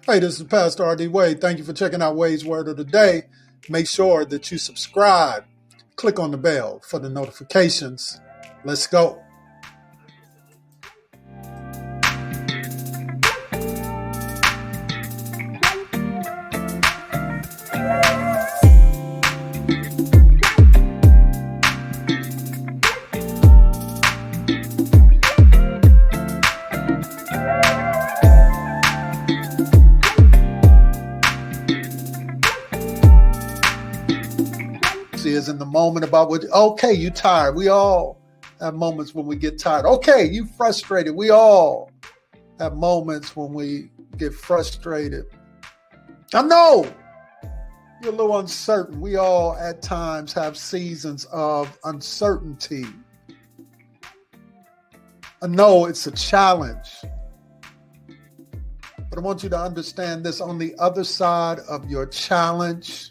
Hey, this is Pastor R.D. Wade. Thank you for checking out Wade's Word of the Day. Make sure that you subscribe. Click on the bell for the notifications. Let's go. Is in the moment about what, okay, you tired. We all have moments when we get tired. Okay, you frustrated. We all have moments when we get frustrated. I know you're a little uncertain. We all at times have seasons of uncertainty. I know it's a challenge, but I want you to understand this. On the other side of your challenge,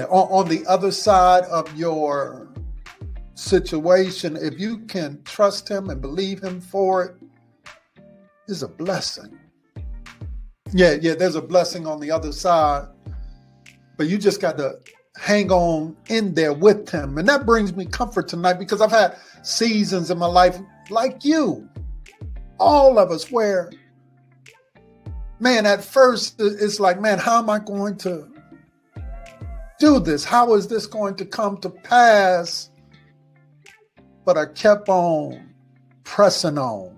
on the other side of your situation, if you can trust him and believe him for it, is a blessing. There's a blessing on the other side, but you just got to hang on in there with him. And that brings me comfort tonight, because I've had seasons in my life like you, all of us, where, man, at first it's like, man, how am I going to do this? How is this going to come to pass? But I kept on pressing on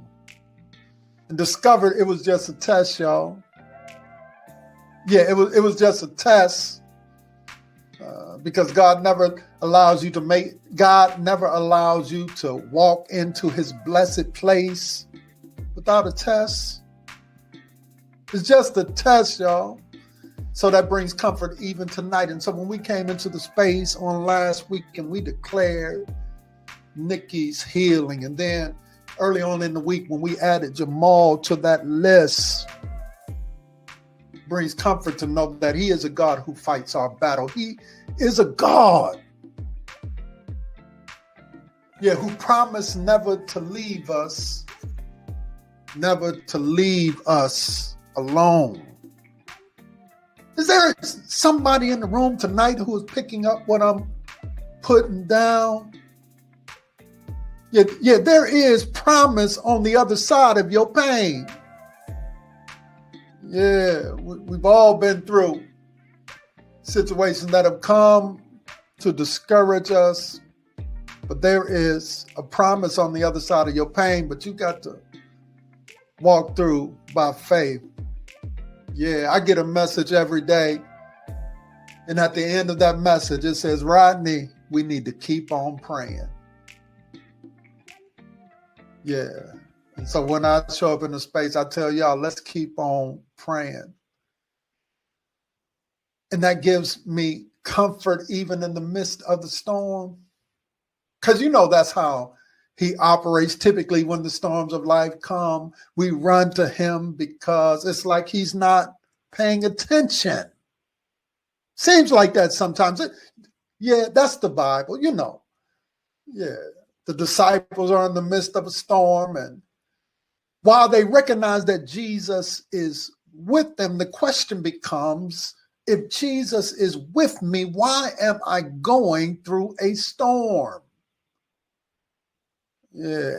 and discovered it was just a test, y'all. It was just a test, because God never allows you to walk into his blessed place without a test. It's just a test, y'all. So that brings comfort even tonight. And so when we came into the space on last week and we declared Nikki's healing, and then early on in the week when we added Jamal to that list, brings comfort to know that he is a God who fights our battle. He is a God, who promised never to leave us alone. Is there somebody in the room tonight who is picking up what I'm putting down? There is promise on the other side of your pain. We've all been through situations that have come to discourage us, but there is a promise on the other side of your pain, but you got to walk through by faith. I get a message every day, and at the end of that message, it says, Rodney, we need to keep on praying. And so when I show up in the space, I tell y'all, let's keep on praying. And that gives me comfort even in the midst of the storm. Because that's how he operates. Typically, when the storms of life come, we run to him because it's like he's not paying attention. Seems like that sometimes. That's the Bible, The disciples are in the midst of a storm, and while they recognize that Jesus is with them, the question becomes, if Jesus is with me, why am I going through a storm?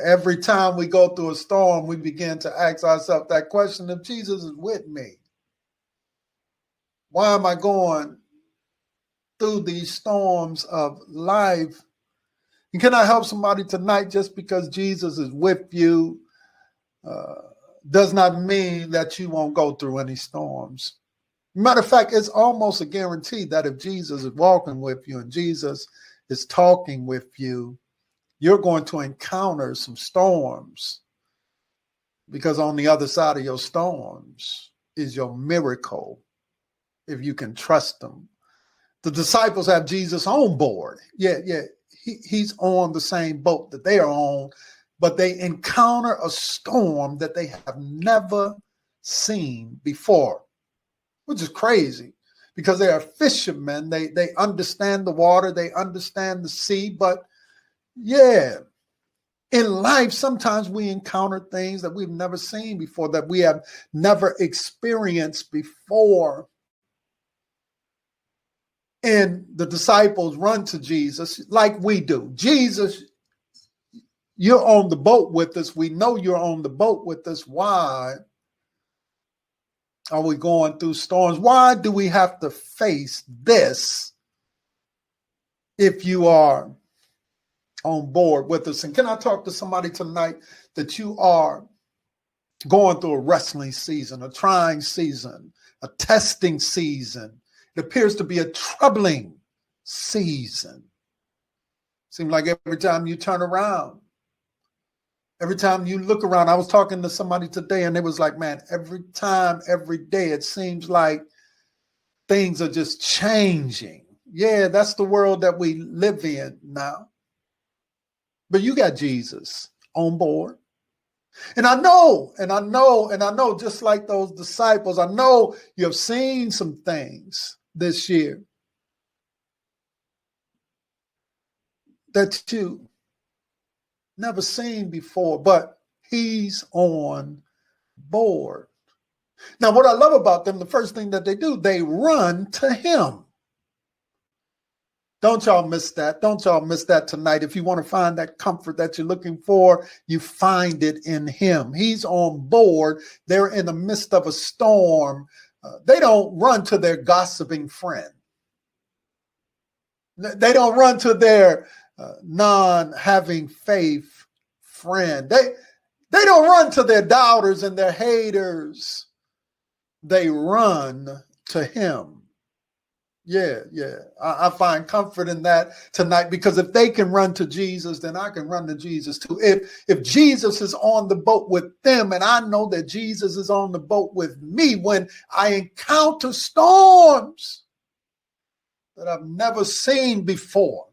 Every time we go through a storm, we begin to ask ourselves that question: if Jesus is with me, why am I going through these storms of life? And can I help somebody tonight? Just because Jesus is with you does not mean that you won't go through any storms. Matter of fact, it's almost a guarantee that if Jesus is walking with you and Jesus is talking with you, you're going to encounter some storms, because on the other side of your storms is your miracle, if you can trust them. The disciples have Jesus on board. He's on the same boat that they are on, but they encounter a storm that they have never seen before, which is crazy, because they are fishermen. They understand the water, they understand the sea, but In life, sometimes we encounter things that we've never seen before, that we have never experienced before. And the disciples run to Jesus like we do. Jesus, you're on the boat with us. We know you're on the boat with us. Why are we going through storms? Why do we have to face this if you are on board with us? And can I talk to somebody tonight that you are going through a wrestling season, a trying season, a testing season? It appears to be a troubling season. Seems like every time you turn around, every time you look around, I was talking to somebody today and it was like, man, every time, every day, it seems like things are just changing. Yeah, that's the world that we live in now. But you got Jesus on board. And I know, just like those disciples, I know you have seen some things this year that you never seen before, but he's on board. Now, what I love about them, the first thing that they do, they run to him. Don't y'all miss that. Don't y'all miss that tonight. If you want to find that comfort that you're looking for, you find it in him. He's on board. They're in the midst of a storm. They don't run to their gossiping friend. They don't run to their non-having faith friend. They don't run to their doubters and their haters. They run to him. Yeah. I find comfort in that tonight, because if they can run to Jesus, then I can run to Jesus too. If Jesus is on the boat with them, and I know that Jesus is on the boat with me when I encounter storms that I've never seen before.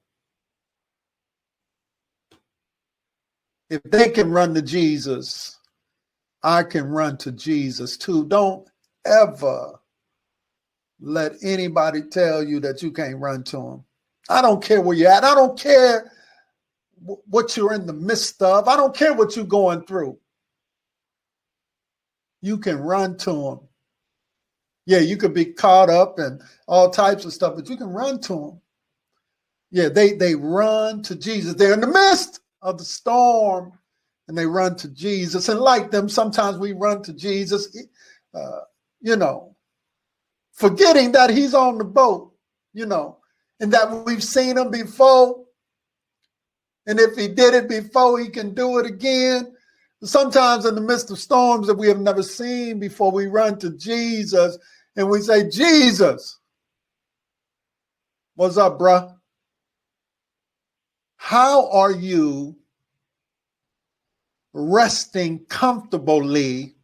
If they can run to Jesus, I can run to Jesus too. Don't ever let anybody tell you that you can't run to him. I don't care where you're at. I don't care what you're in the midst of. I don't care what you're going through. You can run to him. Yeah, you could be caught up in all types of stuff, but you can run to him. Yeah, they run to Jesus. They're in the midst of the storm, and they run to Jesus. And like them, sometimes we run to Jesus, forgetting that he's on the boat, and that we've seen him before. And if he did it before, he can do it again. Sometimes in the midst of storms that we have never seen before, we run to Jesus and we say, Jesus, what's up, bruh? How are you resting comfortably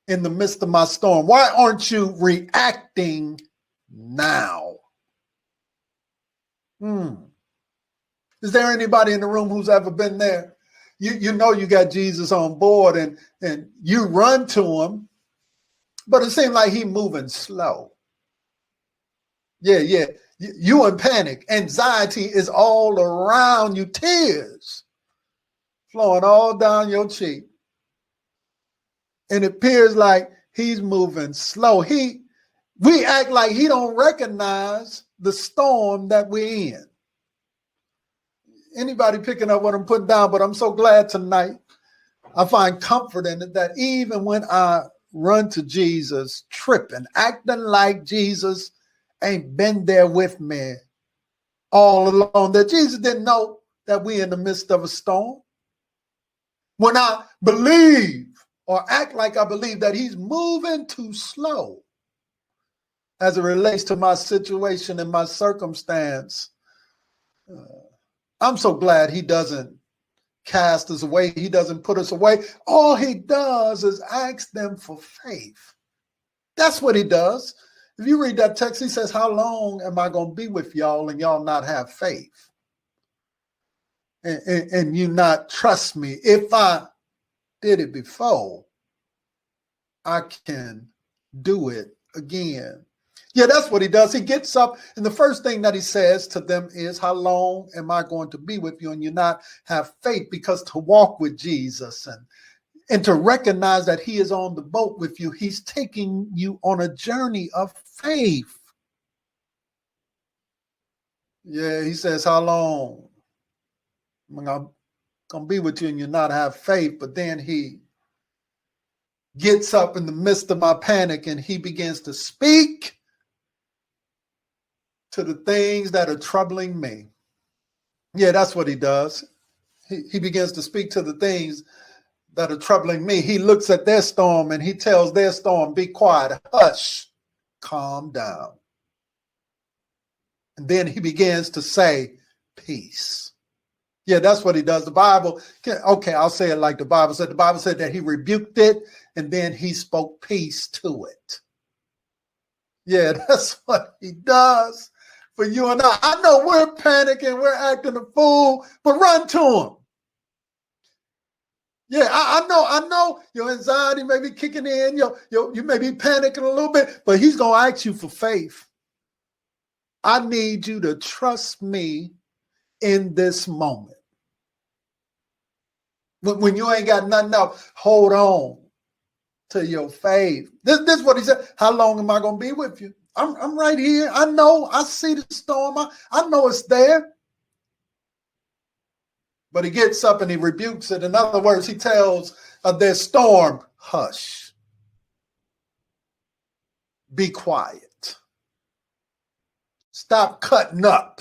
in the midst of my storm? Why aren't you reacting now? Is there anybody in the room who's ever been there? You know you got Jesus on board and you run to him, but it seems like he's moving slow. Yeah. You in panic. Anxiety is all around you. Tears flowing all down your cheek. And it appears like he's moving slow. We act like he don't recognize the storm that we're in. Anybody picking up what I'm putting down? But I'm so glad tonight I find comfort in it, that even when I run to Jesus, tripping, acting like Jesus ain't been there with me all along, that Jesus didn't know that we're in the midst of a storm. When I believe or act like I believe that he's moving too slow as it relates to my situation and my circumstance, I'm so glad he doesn't cast us away. He doesn't put us away. All he does is ask them for faith. That's what he does. If you read that text, he says, how long am I going to be with y'all and y'all not have faith? And you not trust me? If I did it before, I can do it again. Yeah, that's what he does. He gets up, and the first thing that he says to them is, how long am I going to be with you and you not have faith? Because to walk with Jesus and to recognize that he is on the boat with you, he's taking you on a journey of faith. Yeah, he says, how long am I going to be with you and you not have faith? But then he gets up in the midst of my panic and he begins to speak to the things that are troubling me. Yeah, that's what he does. He begins to speak to the things that are troubling me. He looks at their storm and he tells their storm, be quiet, hush, calm down. And then he begins to say, peace. Yeah, that's what he does. The Bible, okay, I'll say it like the Bible said. The Bible said that he rebuked it and then he spoke peace to it. Yeah, that's what he does for you and I. I know we're panicking, we're acting a fool, but run to him. Yeah, I know your anxiety may be kicking in, you may be panicking a little bit, but he's going to ask you for faith. I need you to trust me in this moment. When you ain't got nothing else, hold on to your faith. This is what he said. How long am I going to be with you? I'm right here. I know. I see the storm. I know it's there. But he gets up and he rebukes it. In other words, he tells their storm, hush. Be quiet. Stop cutting up.